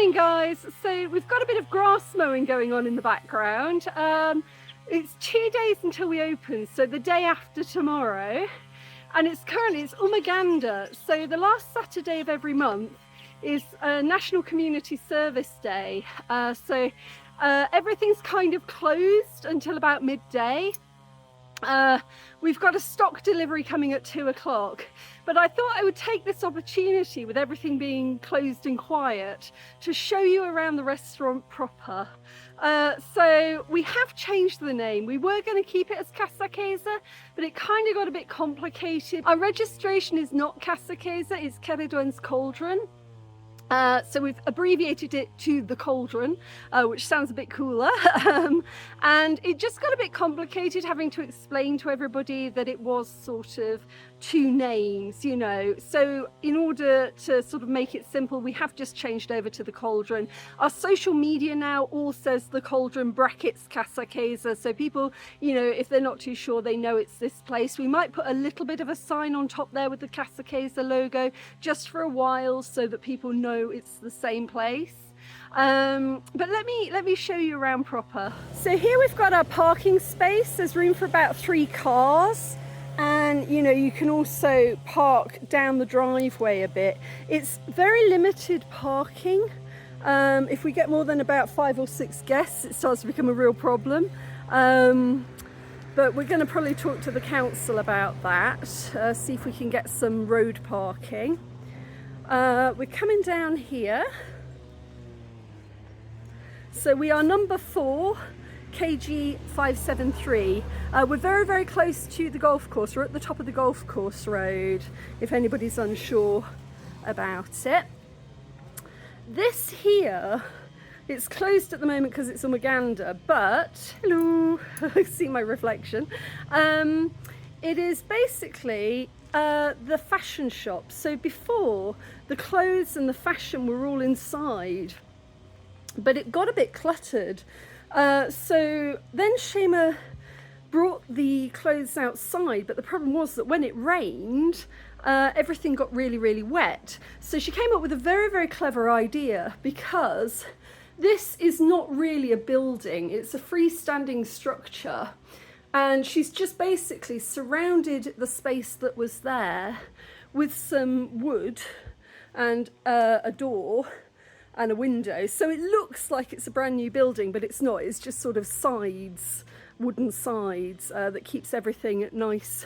Morning guys. So we've got a bit of grass mowing going on in the background. It's 2 days until we open, so the day after tomorrow, and it's Umaganda. So the last Saturday of every month is National Community Service Day. Everything's kind of closed until about midday. We've got a stock delivery coming at 2 o'clock, but I thought I would take this opportunity, with everything being closed and quiet, to show you around the restaurant proper. So we have changed the name. We were going to keep it as Casa Keza, but it kind of got a bit complicated. Our registration is not Casa Keza, it's Cauldron's Cauldron. So we've abbreviated it to the Cauldron, which sounds a bit cooler. And it just got a bit complicated having to explain to everybody that it was sort of two names, you know. So in order to sort of make it simple, we have just changed over to the Cauldron. Our social media now all says the Cauldron brackets Casa Keza, so people, you know, if they're not too sure, they know it's this place. We might put a little bit of a sign on top there with the Casa Keza logo just for a while, so that people know it's the same place. But let me show you around proper. So here we've got our parking space. There's room for about 3 cars, and you know, you can also park down the driveway a bit. It's very limited parking. If we get more than about 5 or 6 guests, it starts to become a real problem. But we're going to probably talk to the council about that, see if we can get some road parking. We're coming down here. So we are number 4, KG 573. We're very, very close to the golf course. We're at the top of the golf course road, if anybody's unsure about it. This here, it's closed at the moment because it's Umaganda, but, hello, I see my reflection. It is basically the fashion shop. So before, the clothes and the fashion were all inside, but it got a bit cluttered. So then Shema brought the clothes outside, but the problem was that when it rained, everything got really, really wet. So she came up with a very, very clever idea, because this is not really a building, it's a freestanding structure. And she's just basically surrounded the space that was there with some wood and a door and a window. So it looks like it's a brand new building, but it's not. It's just sort of sides, wooden sides, that keeps everything nice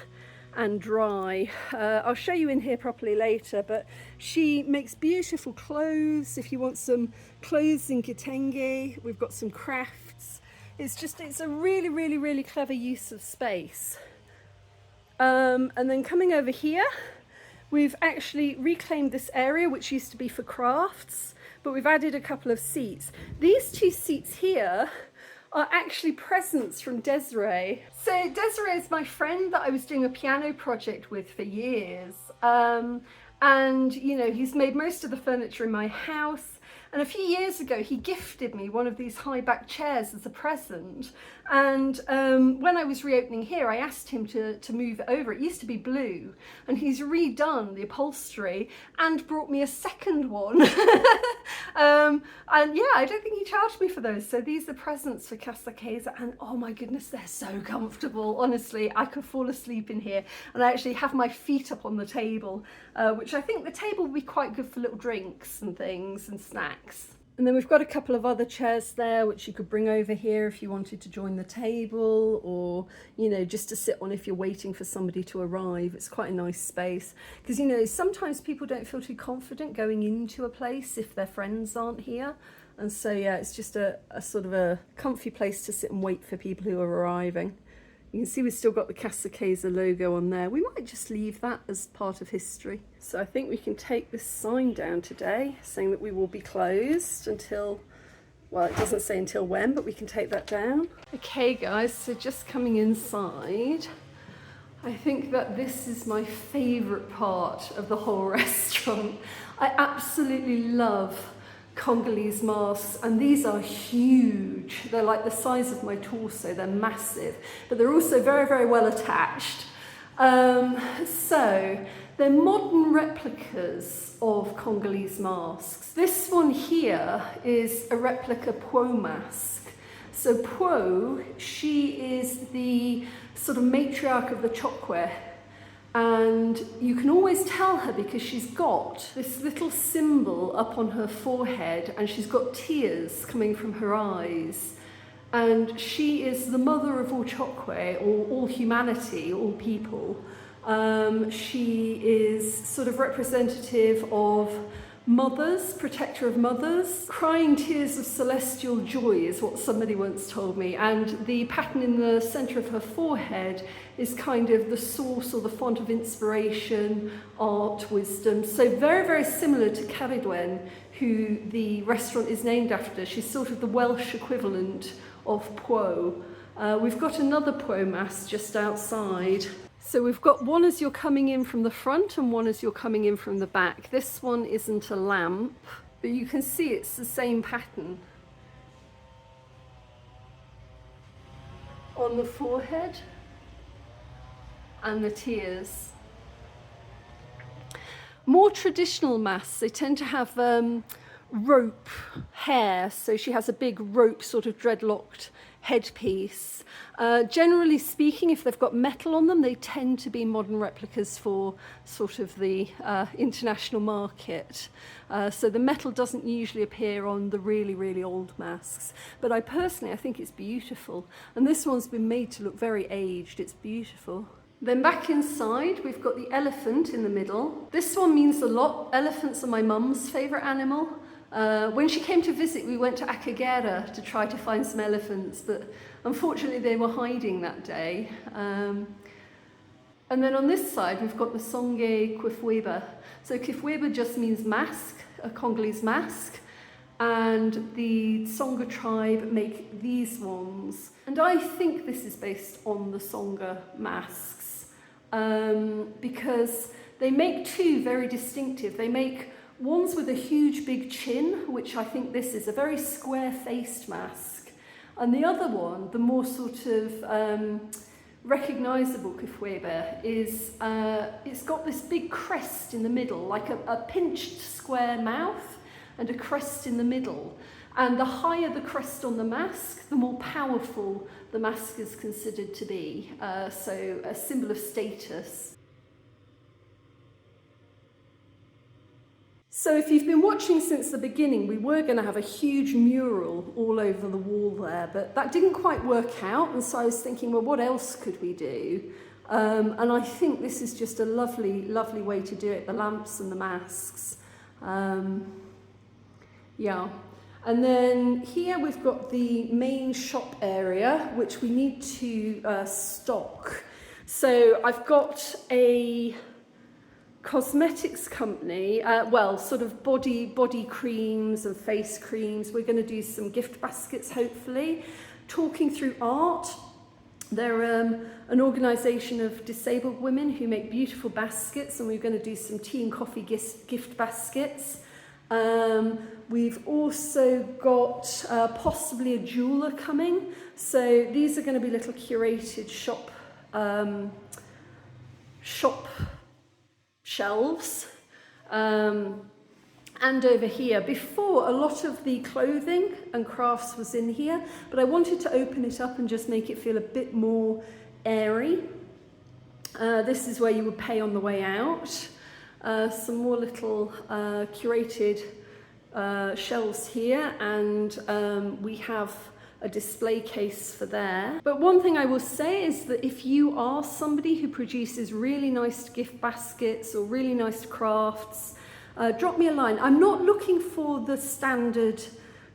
and dry. I'll show you in here properly later, but she makes beautiful clothes. If you want some clothes in kitenge, we've got some crafts. It's a really, really, really clever use of space. And then coming over here, we've actually reclaimed this area, which used to be for crafts, but we've added a couple of seats. These 2 seats here are actually presents from Desiree. So Desiree is my friend that I was doing a piano project with for years. And you know, he's made most of the furniture in my house. And a few years ago, he gifted me one of these high back chairs as a present. And when I was reopening here, I asked him to move it over. It used to be blue, and he's redone the upholstery and brought me a second one. And yeah, I don't think he charged me for those. So these are presents for Casa Keza, and oh my goodness, they're so comfortable. Honestly, I could fall asleep in here, and I actually have my feet up on the table, which I think the table would be quite good for little drinks and things and snacks. And then we've got a couple of other chairs there which you could bring over here if you wanted to join the table, or you know, just to sit on if you're waiting for somebody to arrive. It's quite a nice space, because you know, sometimes people don't feel too confident going into a place if their friends aren't here, and so yeah, it's just a sort of a comfy place to sit and wait for people who are arriving. You can see we've still got the Casa Keza logo on there. We might just leave that as part of history. So I think we can take this sign down today saying that we will be closed until, well, it doesn't say until when, but we can take that down. Okay guys, so just coming inside, I think that this is my favourite part of the whole restaurant. I absolutely love Congolese masks, and these are huge. They're like the size of my torso, they're massive, but they're also very, very well attached. So They're modern replicas of Congolese masks. This one here is a replica Po mask. So Po, she is the sort of matriarch of the Chokwe, and you can always tell her because she's got this little symbol up on her forehead and she's got tears coming from her eyes. And she is the mother of all Chokwe, or all humanity, all people. She is sort of representative of mothers, protector of mothers. Crying tears of celestial joy is what somebody once told me, and the pattern in the centre of her forehead is kind of the source or the font of inspiration, art, wisdom. So very, very similar to Cauldron, who the restaurant is named after. She's sort of the Welsh equivalent of Po. We've got another Po mask just outside. So we've got one as you're coming in from the front and one as you're coming in from the back. This one isn't a lamp, but you can see it's the same pattern. On the forehead and the tears. More traditional masks, they tend to have rope hair, so she has a big rope sort of dreadlocked headpiece. Generally speaking, if they've got metal on them, they tend to be modern replicas for sort of the international market. So the metal doesn't usually appear on the really, really old masks. But I think it's beautiful. And this one's been made to look very aged. It's beautiful. Then back inside, we've got the elephant in the middle. This one means a lot. Elephants are my mum's favourite animal. When she came to visit, we went to Akagera to try to find some elephants, but unfortunately they were hiding that day. And then on this side, we've got the Songe Kifweba. So Kifweba just means mask, a Congolese mask, and the Songa tribe make these ones. And I think this is based on the Songa masks, because they make two very distinctive. They make ones with a huge big chin, which I think this is a very square-faced mask. And the other one, the more sort of recognisable Kifweba, is it's got this big crest in the middle, like a pinched square mouth and a crest in the middle. And the higher the crest on the mask, the more powerful the mask is considered to be. So a symbol of status. So if you've been watching since the beginning, we were going to have a huge mural all over the wall there, but that didn't quite work out. And so I was thinking, well, what else could we do? And I think this is just a lovely, lovely way to do it, the lamps and the masks. Yeah. And then here we've got the main shop area, which we need to stock. So I've got a cosmetics company, well, sort of body creams and face creams. We're going to do some gift baskets, hopefully. Talking through art. They're an organisation of disabled women who make beautiful baskets, and we're going to do some tea and coffee gift baskets. We've also got possibly a jeweller coming. So these are going to be little curated shop shelves. And over here, before, a lot of the clothing and crafts was in here, but I wanted to open it up and just make it feel a bit more airy. This is where you would pay on the way out. Some more little curated shelves here, and we have a display case for there. But one thing I will say is that if you are somebody who produces really nice gift baskets or really nice crafts, drop me a line. I'm not looking for the standard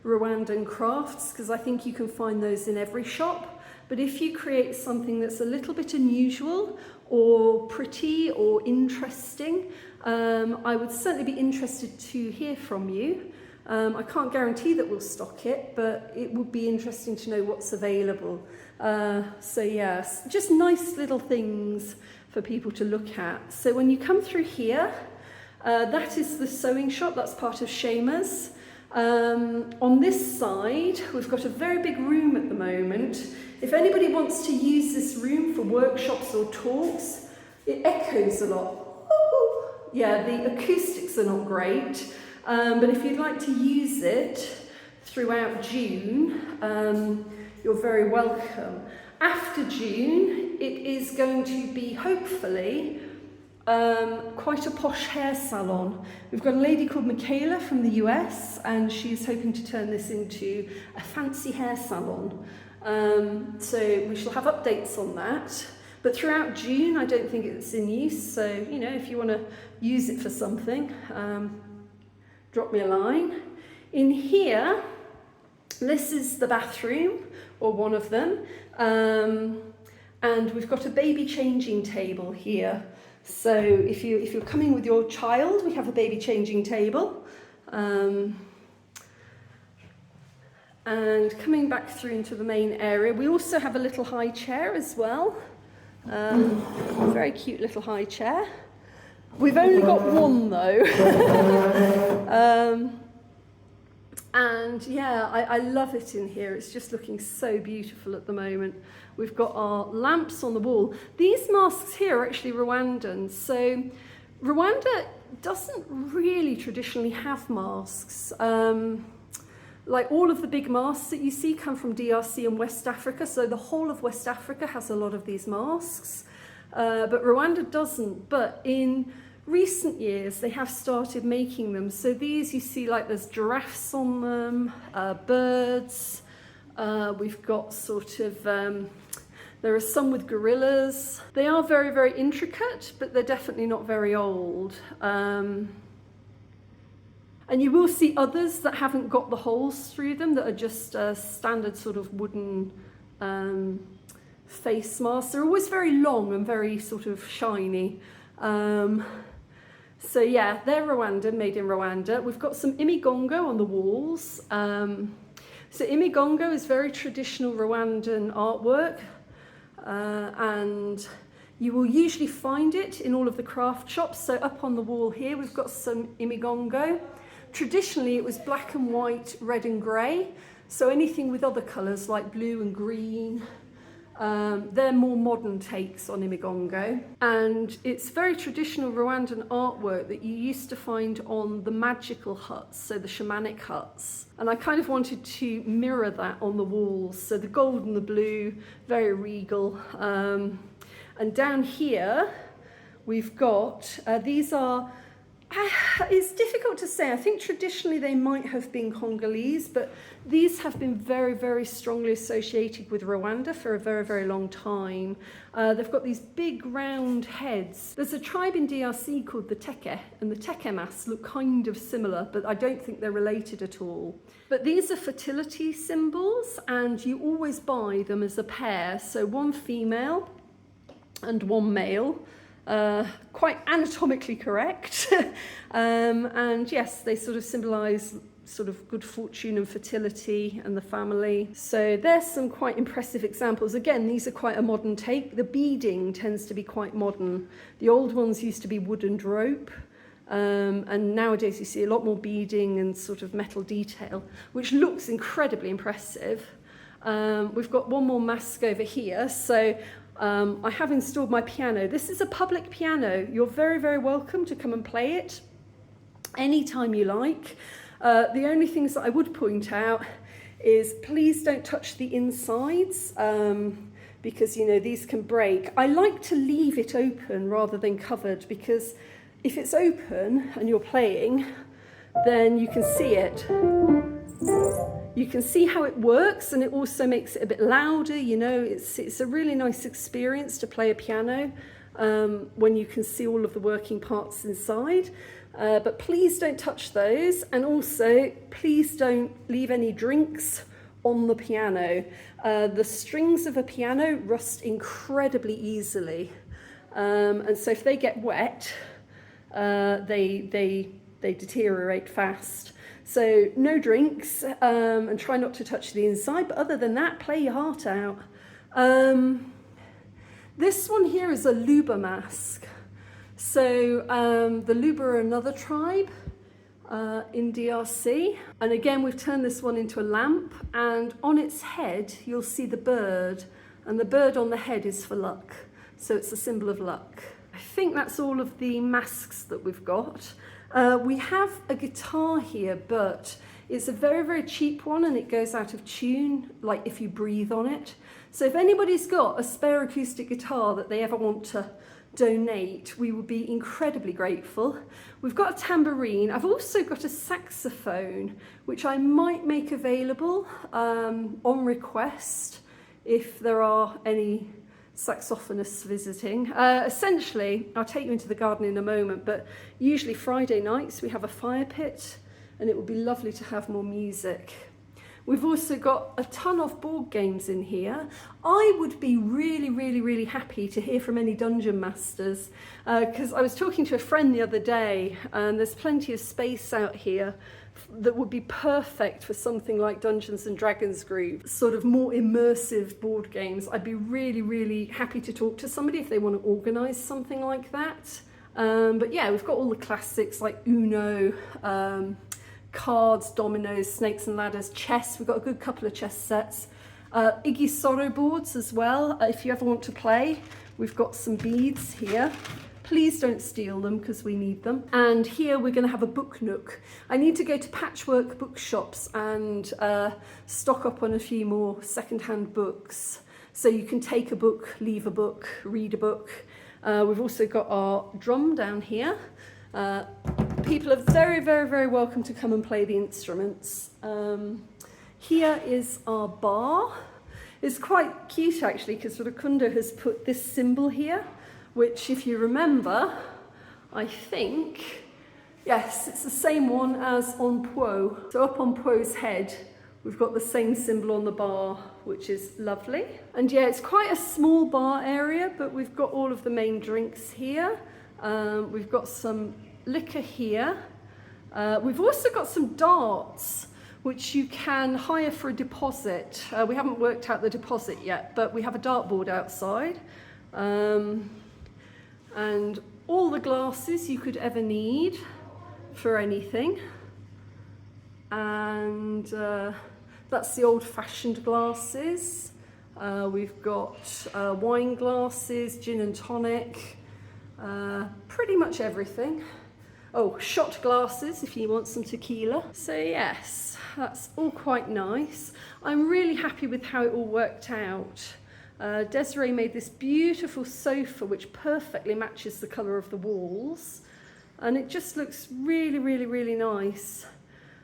Rwandan crafts, because I think you can find those in every shop. But if you create something that's a little bit unusual or pretty or interesting, I would certainly be interested to hear from you. I can't guarantee that we'll stock it, but it would be interesting to know what's available. So yes, just nice little things for people to look at. So when you come through here, that is the sewing shop. That's part of Shama's. On this side, we've got a very big room at the moment. If anybody wants to use this room for workshops or talks, it echoes a lot. yeah, the acoustics are not great, but if you'd like to use it throughout June, you're very welcome. After June, it is going to be, hopefully, quite a posh hair salon. We've got a lady called Michaela from the US, and she's hoping to turn this into a fancy hair salon. So we shall have updates on that. But throughout June, I don't think it's in use. So, you know, if you want to use it for something, drop me a line. In here, this is the bathroom, or one of them. And we've got a baby changing table here. So if you're coming with your child, we have a baby changing table. And coming back through into the main area, we also have a little high chair as well. Very cute little high chair. We've only got one though. And yeah, I love it in here. It's just looking so beautiful at the moment. We've got our lamps on the wall. These masks here are actually Rwandan. So Rwanda doesn't really traditionally have masks. Like all of the big masks that you see come from DRC and West Africa. So the whole of West Africa has a lot of these masks, but Rwanda doesn't. But in recent years, they have started making them. So these you see, like there's giraffes on them, birds. We've got sort of, there are some with gorillas. They are very, very intricate, but they're definitely not very old. And you will see others that haven't got the holes through them, that are just standard sort of wooden face masks. They're always very long and very sort of shiny. So yeah, they're Rwandan, made in Rwanda. We've got some imigongo on the walls. So imigongo is very traditional Rwandan artwork. And you will usually find it in all of the craft shops. So up on the wall here, we've got some imigongo. Traditionally, it was black and white, red and grey. So anything with other colours like blue and green, they're more modern takes on imigongo. And it's very traditional Rwandan artwork that you used to find on the magical huts, so the shamanic huts. And I kind of wanted to mirror that on the walls. So the gold and the blue, very regal. And down here, we've got, these are, it's difficult to say. I think traditionally they might have been Congolese, but these have been very, very strongly associated with Rwanda for a very, very long time. They've got these big round heads. There's a tribe in DRC called the Teke, and the Teke masks look kind of similar, but I don't think they're related at all. But these are fertility symbols, and you always buy them as a pair. So one female and one male. Quite anatomically correct. And yes, they sort of symbolise sort of good fortune and fertility and the family. So there's some quite impressive examples. Again, these are quite a modern take. The beading tends to be quite modern. The old ones used to be wood and rope. And nowadays you see a lot more beading and sort of metal detail, which looks incredibly impressive. We've got one more mask over here. So I have installed my piano. This is a public piano. You're very, very welcome to come and play it anytime you like. The only things that I would point out is please don't touch the insides because, you know, these can break. I like to leave it open rather than covered, because if it's open and you're playing, then you can see it. You can see how it works, and it also makes it a bit louder. You know, it's a really nice experience to play a piano when you can see all of the working parts inside. But please don't touch those, and also please don't leave any drinks on the piano. The strings of a piano rust incredibly easily, and so if they get wet, they deteriorate fast. So no drinks, and try not to touch the inside, but other than that, play your heart out. This one here is a Luba mask. So the Luba are another tribe in DRC. And again, we've turned this one into a lamp, and on its head, you'll see the bird, and the bird on the head is for luck. So it's a symbol of luck. I think that's all of the masks that we've got. We have a guitar here, but it's a very, very cheap one and it goes out of tune, like if you breathe on it. So if anybody's got a spare acoustic guitar that they ever want to donate, we would be incredibly grateful. We've got a tambourine. I've also got a saxophone, which I might make available on request if there are any saxophonists visiting. Essentially, I'll take you into the garden in a moment, but usually Friday nights we have a fire pit and it would be lovely to have more music. We've also got a ton of board games in here. I would be really, really, really happy to hear from any dungeon masters because I was talking to a friend the other day and there's plenty of space out here that would be perfect for something like Dungeons and Dragons group, sort of more immersive board games. I'd be really, really happy to talk to somebody if they want to organise something like that. But yeah, we've got all the classics like Uno, cards, dominoes, snakes and ladders, chess. We've got a good couple of chess sets. Iggy Sorrow boards as well, if you ever want to play. We've got some beads here. Please don't steal them because we need them. And here we're going to have a book nook. I need to go to patchwork bookshops and stock up on a few more secondhand books. So you can take a book, leave a book, read a book. We've also got our drum down here. People are very, very, very welcome to come and play the instruments. Here is our bar. It's quite cute actually because Rukundo has put this symbol here, which if you remember, I think, yes, it's the same one as on Po. So up on Po's head, we've got the same symbol on the bar, which is lovely. And yeah, it's quite a small bar area, but we've got all of the main drinks here. We've got some liquor here. We've also got some darts, which you can hire for a deposit. We haven't worked out the deposit yet, but we have a dartboard outside. And all the glasses you could ever need for anything. And that's the old-fashioned glasses. We've got wine glasses, gin and tonic, pretty much everything. Oh, shot glasses if you want some tequila. So yes, that's all quite nice. I'm really happy with how it all worked out. Desiree made this beautiful sofa which perfectly matches the colour of the walls and it just looks really, really, really nice.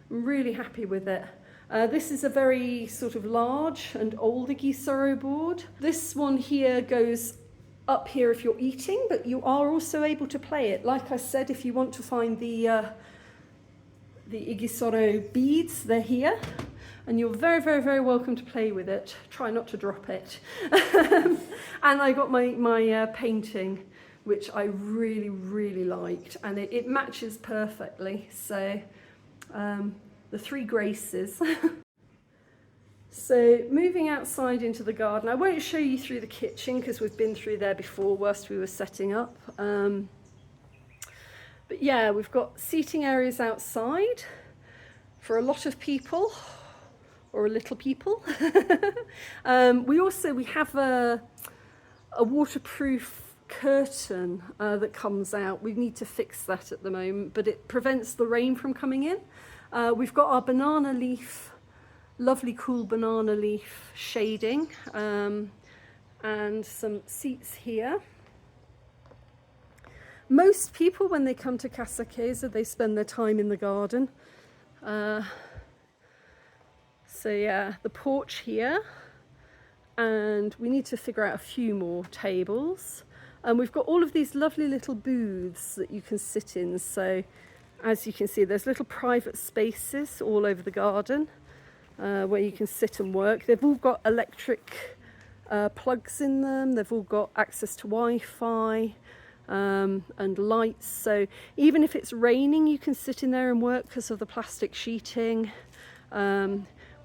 I'm really happy with it. This is a very sort of large and old Iggy Sorrow board. This one here goes up here if you're eating, but you are also able to play it. Like I said, if you want to find the Iggy Sorrow beads, they're here. And you're very, very, very welcome to play with it. Try not to drop it. And I got my painting, which I really, really liked. And it matches perfectly. So the three graces. So moving outside into the garden, I won't show you through the kitchen because we've been through there before whilst we were setting up. But yeah, we've got seating areas outside for a lot of people. Or a little people. We have a waterproof curtain that comes out. We need to fix that at the moment, but it prevents the rain from coming in. We've got our banana leaf, lovely cool banana leaf shading, and some seats here. Most people, when they come to Casa Chiesa, they spend their time in the garden. So yeah, the porch here, and we need to figure out a few more tables. And we've got all of these lovely little booths that you can sit in. So as you can see, there's little private spaces all over the garden where you can sit and work. They've all got electric plugs in them. They've all got access to Wi-Fi and lights. So even if it's raining, you can sit in there and work because of the plastic sheeting.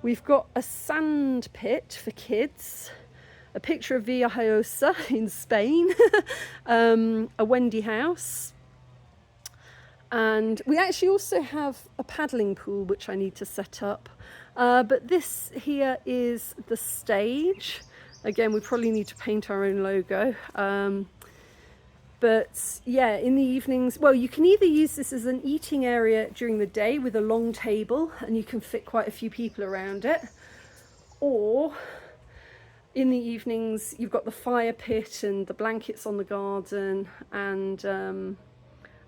We've got a sand pit for kids, a picture of Villajoyosa in Spain, a Wendy house, and we actually also have a paddling pool which I need to set up. But this here is the stage. Again, we probably need to paint our own logo. But yeah, in the evenings, well, you can either use this as an eating area during the day with a long table and you can fit quite a few people around it, or in the evenings you've got the fire pit and the blankets on the garden, and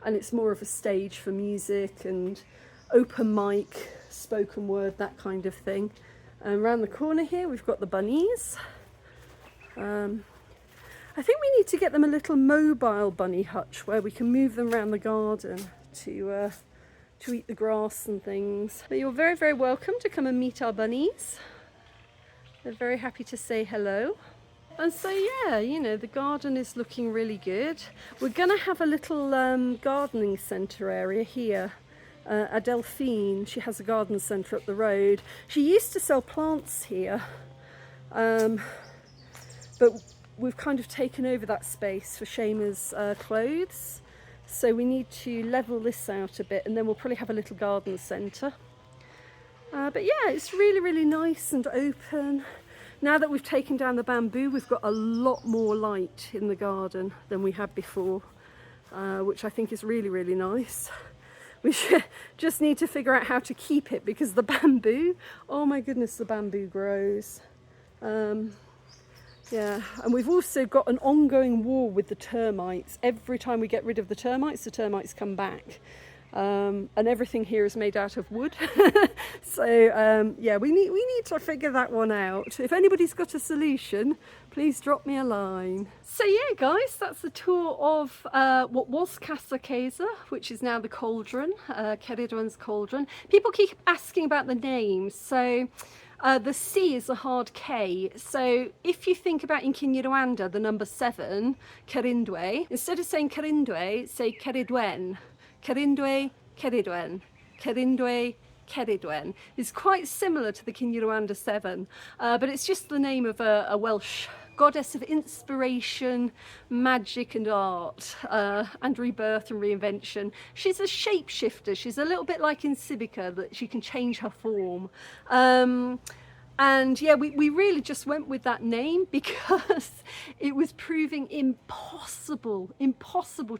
it's more of a stage for music and open mic, spoken word, that kind of thing. And around the corner here we've got the bunnies. I think we need to get them a little mobile bunny hutch where we can move them around the garden to eat the grass and things. But you're very, very welcome to come and meet our bunnies. They're very happy to say hello. And so yeah, you know, the garden is looking really good. We're gonna have a little gardening centre area here. Delphine, she has a garden centre up the road. She used to sell plants here, but we've kind of taken over that space for Shayma's clothes. So we need to level this out a bit and then we'll probably have a little garden centre. But yeah, it's really, really nice and open. Now that we've taken down the bamboo, we've got a lot more light in the garden than we had before, which I think is really, really nice. We just need to figure out how to keep it because the bamboo, oh my goodness, the bamboo grows. Yeah, and we've also got an ongoing war with the termites. Every time we get rid of the termites come back. And everything here is made out of wood. So yeah, we need to figure that one out. If anybody's got a solution, please drop me a line. So yeah, guys, that's the tour of what was Casa Casa, which is now the Cauldron, Keridwan's Cauldron. People keep asking about the name. So the C is a hard K, so if you think about in Kinyarwanda, the number 7, Kerindwe, instead of saying Kerindwe, say Keridwen. Kerindwe, Keridwen. Kerindwe, Keridwen. It's quite similar to the Kinyarwanda 7, but it's just the name of a Welsh goddess of inspiration, magic and art, and rebirth and reinvention. She's a shapeshifter. She's a little bit like in Civica, that she can change her form. And yeah, we really just went with that name because it was proving impossible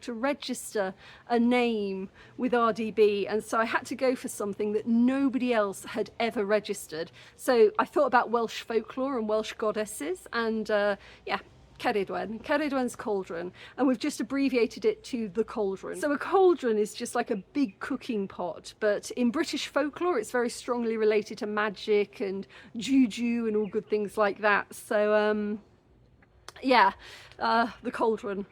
to register a name with RDB. And so I had to go for something that nobody else had ever registered. So I thought about Welsh folklore and Welsh goddesses, and yeah, Keridwen's Cauldron, and we've just abbreviated it to the Cauldron. So a cauldron is just like a big cooking pot, but in British folklore it's very strongly related to magic and juju and all good things like that. So yeah, the Cauldron.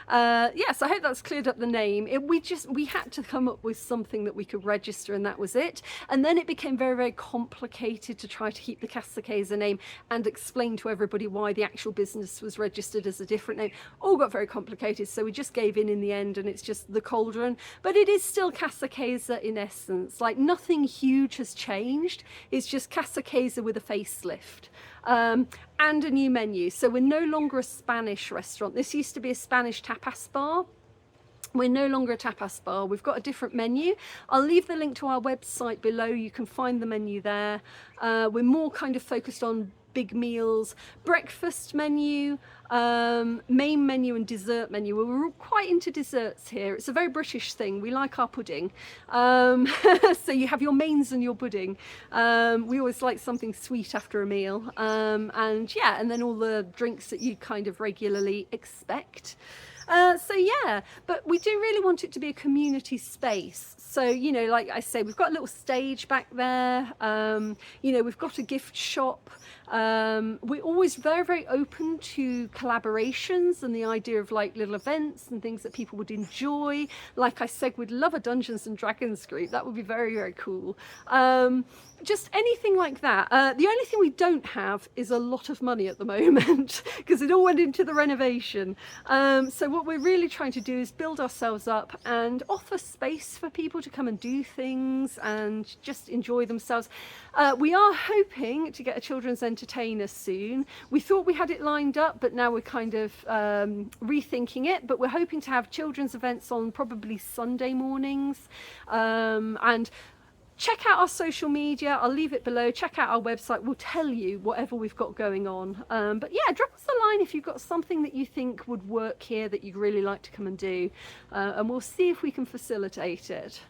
Yes, I hope that's cleared up the name. We had to come up with something that we could register, and that was it. And then it became very, very complicated to try to keep the Casa Casa name and explain to everybody why the actual business was registered as a different name. All got very complicated, so we just gave in the end, and it's just the Cauldron. But it is still Casa Casa in essence. Like, nothing huge has changed. It's just Casa Casa with a facelift. And a new menu. So we're no longer a Spanish restaurant. This used to be a Spanish tapas bar. We're no longer a tapas bar. We've got a different menu. I'll leave the link to our website below. You can find the menu there. We're more kind of focused on big meals, breakfast menu, main menu and dessert menu. We're quite into desserts here. It's a very British thing. We like our pudding. So you have your mains and your pudding. We always like something sweet after a meal. And yeah, and then all the drinks that you kind of regularly expect. So yeah, but we do really want it to be a community space. So, you know, like I say, we've got a little stage back there. You know, we've got a gift shop. We're always very, very open to collaborations and the idea of like little events and things that people would enjoy. Like I said, we'd love a Dungeons and Dragons group. That would be very, very cool. Just anything like that. The only thing we don't have is a lot of money at the moment because it all went into the renovation. So what we're really trying to do is build ourselves up and offer space for people to come and do things and just enjoy themselves. We are hoping to get a children's entertainer soon. We thought we had it lined up, but now we're kind of rethinking it. But we're hoping to have children's events on probably Sunday mornings, and check out our social media. I'll leave it below. Check out our website. We'll tell you whatever we've got going on. But yeah, drop us a line if you've got something that you think would work here that you'd really like to come and do, and we'll see if we can facilitate it.